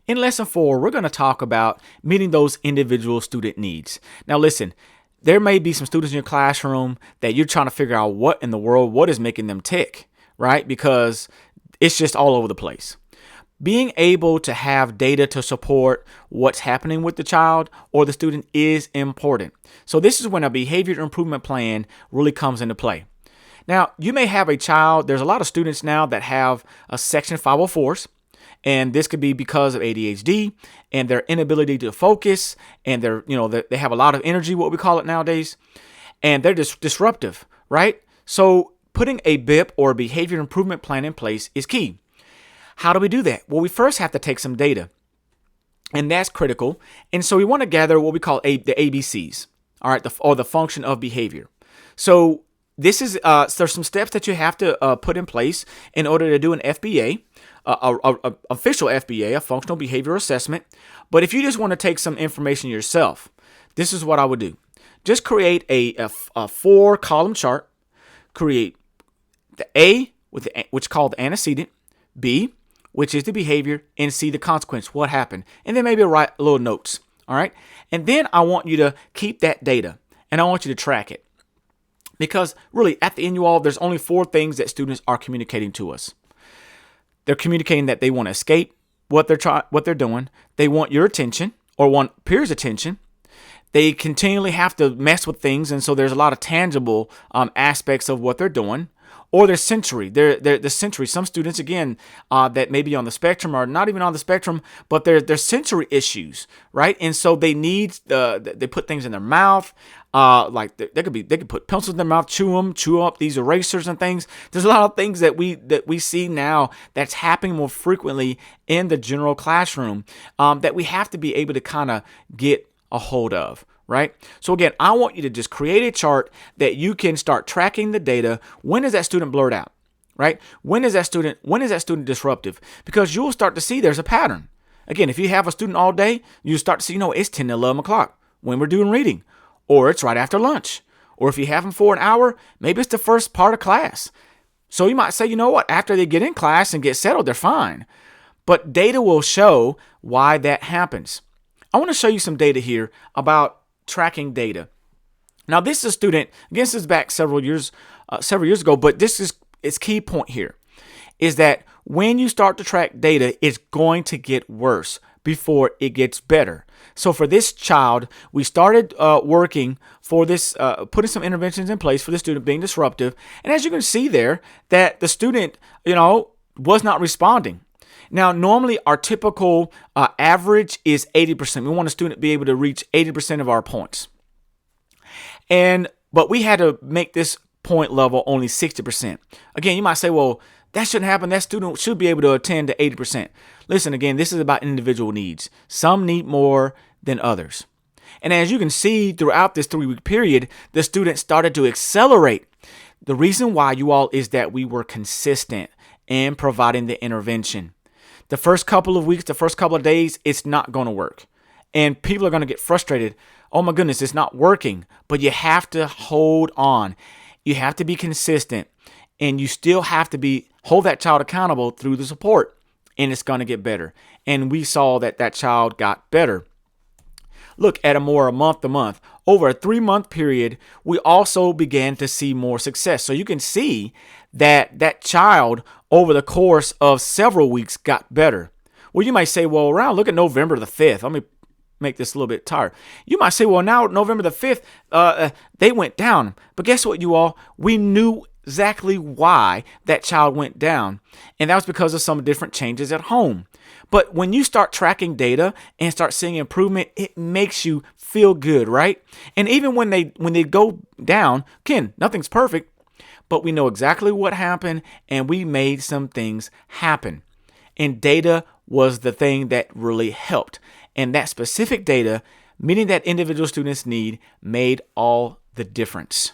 In lesson 4, we're going to talk about meeting those individual student needs. Now listen, there may be some students in your classroom that you're trying to figure out what in the world, what is making them tick, right? Because it's just all over the place. Being able to have data to support what's happening with the child or the student is important. So this is when a behavior improvement plan really comes into play. Now, you may have a child, there's a lot of students now that have a Section 504s, and this could be because of ADHD and their inability to focus, and they have a lot of energy, what we call it nowadays, and they're disruptive, right? So putting a BIP or behavior improvement plan in place is key. How do we do that? Well, we first have to take some data, and that's critical. And so we want to gather what we call the ABCs, all right, or the function of behavior. So this is there's some steps that you have to put in place in order to do an FBA, a official FBA, a functional behavior assessment. But if you just want to take some information yourself, this is what I would do. Just create a 4-column chart. Create the A, which is called the antecedent, B, which is the behavior, and C, the consequence, what happened. And then maybe write little notes, all right? And then I want you to keep that data, and I want you to track it. Because really, at the end, there's only 4 things that students are communicating to us. They're communicating that they want to escape what they're doing. They want your attention or want peers' attention. They continually have to mess with things, and so there's a lot of tangible aspects of what they're doing. Or their sensory. They're the sensory. Some students, again, that may be on the spectrum or not even on the spectrum, but they're sensory issues, right? And so they need they put things in their mouth. Like they could put pencils in their mouth, chew up these erasers and things. There's a lot of things that we see now that's happening more frequently in the general classroom that we have to be able to kind of get a hold of. Right? So again, I want you to just create a chart that you can start tracking the data. When is that student blurred out? Right? When is that student disruptive? Because you'll start to see there's a pattern. Again, if you have a student all day, you start to see, it's 10 to 11 o'clock when we're doing reading, or it's right after lunch. Or if you have them for an hour, maybe it's the first part of class. So you might say, after they get in class and get settled, they're fine. But data will show why that happens. I want to show you some data here about tracking data. Now, this is a student, again, this is back several years ago, but this is key point here, is that when you start to track data, it's going to get worse before it gets better. So for this child, we started working for this, putting some interventions in place for the student being disruptive. And as you can see there, that the student, was not responding. Now, normally our typical average is 80%. We want a student to be able to reach 80% of our points. But we had to make this point level only 60%. Again, you might say, well, that shouldn't happen. That student should be able to attend to 80%. Listen, again, this is about individual needs. Some need more than others. And as you can see throughout this 3-week period, the student started to accelerate. The reason why, you all, is that we were consistent in providing the intervention. The first couple of weeks, the first couple of days, it's not going to work. And people are going to get frustrated. Oh my goodness, it's not working. But you have to hold on. You have to be consistent. And you still have to hold that child accountable through the support. And it's going to get better. And we saw that child got better. Look at a month to month. Over a 3-month period, we also began to see more success. So you can see that child over the course of several weeks got better. Well, you might say, well, look at November the 5th. Let me make this a little bit tired. You might say, well, now November the 5th, they went down. But guess what, you all? We knew exactly why that child went down. And that was because of some different changes at home. But when you start tracking data and start seeing improvement, it makes you feel good, right? And even when they go down, again, nothing's perfect, but we know exactly what happened and we made some things happen. And data was the thing that really helped. And that specific data, meeting that individual student's need, made all the difference.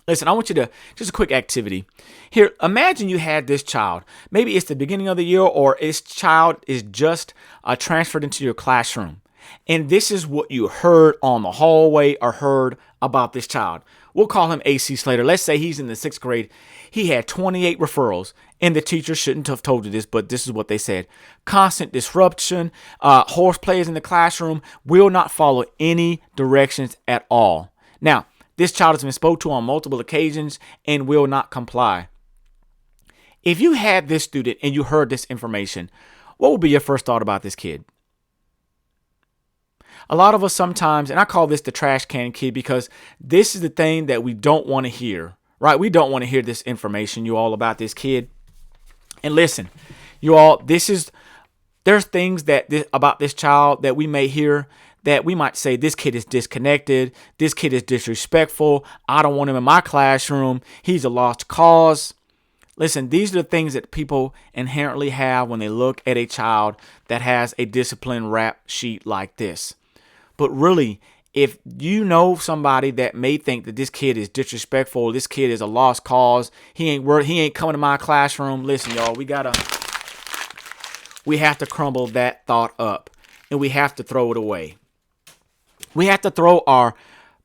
Listen, I want you to, just a quick activity. Here, imagine you had this child. Maybe it's the beginning of the year or this child is just transferred into your classroom. And this is what you heard on the hallway or heard about this child. We'll call him AC Slater. Let's say he's in the 6th grade. He had 28 referrals, and the teacher shouldn't have told you this, but this is what they said. Constant disruption, horseplay in the classroom, will not follow any directions at all. Now, this child has been spoke to on multiple occasions and will not comply. If you had this student and you heard this information, what would be your first thought about this kid? A lot of us sometimes, and I call this the trash can kid, because this is the thing that we don't want to hear, right? We don't want to hear this information, you all, about this kid. And listen, you all, there's things about this child that we may hear that we might say, this kid is disconnected, this kid is disrespectful, I don't want him in my classroom, he's a lost cause. Listen, these are the things that people inherently have when they look at a child that has a discipline rap sheet like this. But really, if you know somebody that may think that this kid is disrespectful, this kid is a lost cause, he ain't coming to my classroom, listen, y'all, we have to crumble that thought up, and we have to throw it away. We have to throw our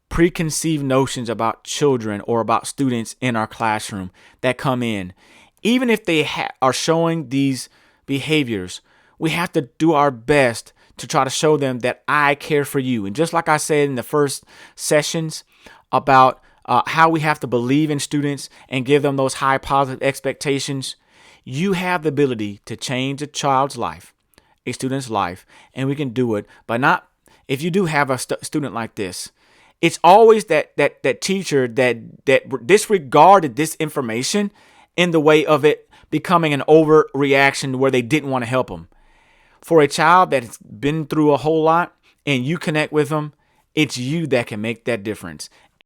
preconceived notions about children or about students in our classroom that come in. Even if they are showing these behaviors, we have to do our best to try to show them that I care for you. And just like I said in the first sessions about how we have to believe in students and give them those high positive expectations, you have the ability to change a child's life, a student's life, and we can do it by not, if you do have a student like this, it's always that teacher that disregarded this information in the way of it becoming an overreaction where they didn't want to help them. For a child that's been through a whole lot and you connect with them, it's you that can make that difference.